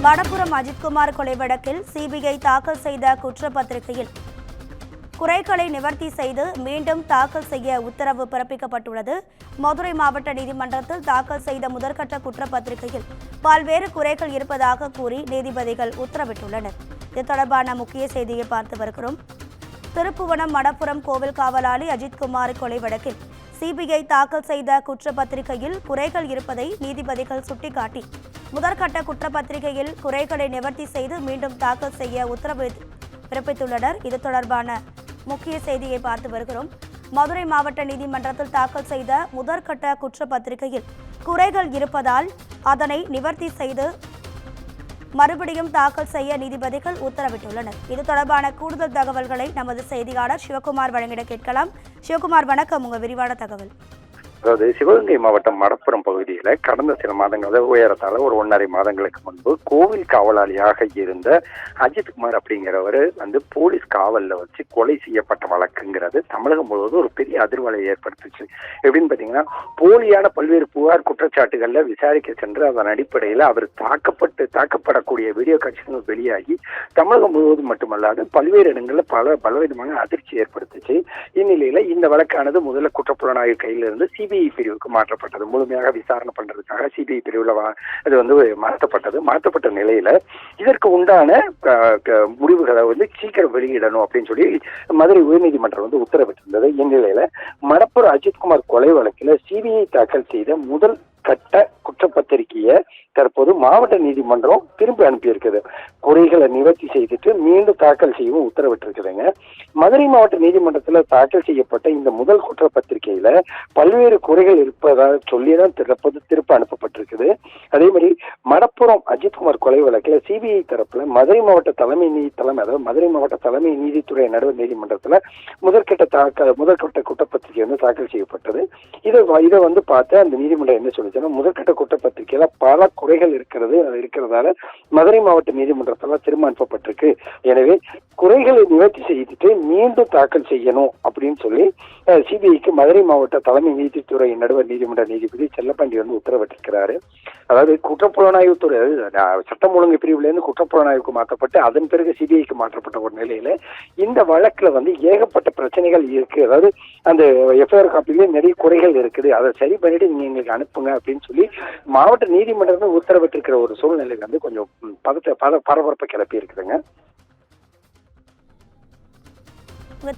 மடப்புரம் அஜித்குமார் கொலை வழக்கில் சிபிஐ தாக்கல் செய்த குற்றப்பத்திரிகையில் குறைகளை நிவர்த்தி செய்து மீண்டும் தாக்கல் செய்ய உத்தரவு பிறப்பிக்கப்பட்டுள்ளது. மதுரை மாவட்ட நீதிமன்றத்தில் தாக்கல் செய்த முதற்கட்ட குற்றப்பத்திரிகையில் பல்வேறு குறைகள் இருப்பதாக கூறி நீதிபதிகள் உத்தரவிட்டுள்ளனர். இது தொடர்பான முக்கிய செய்தியை பார்த்து வருகிறோம். திருப்புவனம் மடப்புரம் கோவில் காவலாளி அஜித்குமார் கொலை வழக்கில் சிபிஐ தாக்கல் செய்த குற்றப்பத்திரிகையில் குறைகள் இருப்பதை நீதிபதிகள் சுட்டிக்காட்டி முதற்கட்ட குற்றப்பத்திரிகையில் குறைகளை நிவர்த்தி செய்து மீண்டும் தாக்கல் செய்ய உத்தரவு பிறப்பித்துள்ளனர். இது தொடர்பான முக்கிய செய்தியை பார்த்து வருகிறோம். மதுரை மாவட்ட நீதிமன்றத்தில் தாக்கல் செய்த முதற்கட்ட குற்றப்பத்திரிகையில் குறைகள் இருப்பதால் அதனை நிவர்த்தி செய்து மறுபடியும் தாக்கல் செய்ய நீதிபதிகள் உத்தரவிட்டுள்ளனர். இது தொடர்பான கூடுதல் தகவல்களை நமது செய்தியாளர் சிவகுமார் வழங்கிட கேட்கலாம். சிவகுமார், வணக்கம். உங்க விரிவான தகவல். அதாவது சிவகங்கை மாவட்டம் மடப்புரம் பகுதியில் கடந்த சில மாதங்கள் உயரத்தால ஒரு 1.5 மாதங்களுக்கு முன்பு கோவில் காவலாளியாக இருந்த அஜித்குமார் அப்படிங்கிறவர் போலீஸ் காவலில் வச்சு கொலை செய்யப்பட்ட வழக்குங்கிறது தமிழகம் முழுவதும் ஒரு பெரிய அதிர்வலையை ஏற்படுத்துச்சு. எப்படின்னு பார்த்தீங்கன்னா, போலியான பல்வேறு புகார் குற்றச்சாட்டுகளில் விசாரிக்க சென்று அதன் அடிப்படையில் அவர் தாக்கப்படக்கூடிய வீடியோ காட்சிகள் வெளியாகி தமிழகம் முழுவதும் மட்டுமல்லாது பல்வேறு இடங்களில் பலவிதமான அதிர்ச்சி ஏற்படுத்துச்சு. இந்நிலையில் இந்த வழக்கானது முதல்ல குற்றப்புலனாய்வு கையிலிருந்து சிபிஐ பிரிவுக்கு மாற்றப்பட்டது. முழுமையாக விசாரணை பண்றதுக்காக சிபிஐ பிரிவுல அது மாற்றப்பட்ட நிலையில இதற்கு உண்டான முடிவுகளை சீக்கிரம் வெளியிடணும் அப்படின்னு சொல்லி மதுரை உயர்நீதிமன்றம் உத்தரவிட்டிருந்தது. இந்நிலையில மடப்புரம் அஜித்குமார் கொலை வழக்கில் சிபிஐ தாக்கல் செய்த முதல் கட்ட குற்றப்பத்திரிகையை தற்போது மாவட்ட நீதிமன்றம் திரும்பி அனுப்பியிருக்குது. குறைகளை நிவர்த்தி செய்துட்டு மீண்டும் தாக்கல் செய்யவும் உத்தரவிட்டிருக்குதுங்க. மதுரை மாவட்ட நீதிமன்றத்தில் தாக்கல் செய்யப்பட்ட இந்த முதல் குற்றப்பத்திரிகையில பல்வேறு குறைகள் இருப்பதாக சொல்லிதான் திருப்ப அனுப்பப்பட்டிருக்குது. அதே மாதிரி மடப்புரம் அஜித்குமார் கொலை வழக்கில் சிபிஐ தரப்புல மதுரை மாவட்ட மதுரை மாவட்ட தலைமை நீதித்துறை நடுவர் நீதிமன்றத்தில் முதற்கட்ட குற்றப்பத்திரிகை தாக்கல் செய்யப்பட்டது. இதை பார்த்து அந்த நீதிமன்றம் என்ன சொல்லுச்சுன்னா, முதற்கட்ட குற்றப்பத்திரிகையில பல குறைகள் இருக்கிறதால மதுரை மாவட்ட நீதிமன்றத்தில் திரும்ப அனுப்பப்பட்டிருக்கு. எனவே குறைகளை நிவர்த்தி செய்துட்டு மீண்டும் தாக்கல் செய்யணும் அப்படின்னு சொல்லி சிபிஐக்கு மதுரை மாவட்ட தலைமை நீதித்துறை நடுவர் நீதிமன்ற நீதிபதி செல்லப்பாண்டி உத்தரவிட்டிருக்கிறாரு. அதாவது குற்றப்புலனாய்வுத்துறை சட்டம் ஒழுங்கு பிரிவுல இருந்து குற்றப்புலனாய்வுக்கு மாற்றப்பட்டு அதன் பிறகு சிபிஐக்கு மாற்றப்பட்ட ஒரு நிலையில இந்த வழக்குல ஏகப்பட்ட பிரச்சனைகள் இருக்கு. அதாவது அந்த எஃப்ஐஆர் காப்பிலேயே நிறைய குறைகள் இருக்குது. அதை சரி பண்ணிட்டு நீங்க எங்களுக்கு அனுப்புங்க அப்படின்னு சொல்லி மாவட்ட நீதிமன்றம் உத்தரவிட்டிருக்கிற ஒரு சூழ்நிலை கொஞ்சம் பரபரப்பை கிளப்பி இருக்குதுங்க.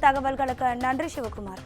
தகவல்களுக்கு நன்றி சிவகுமார்.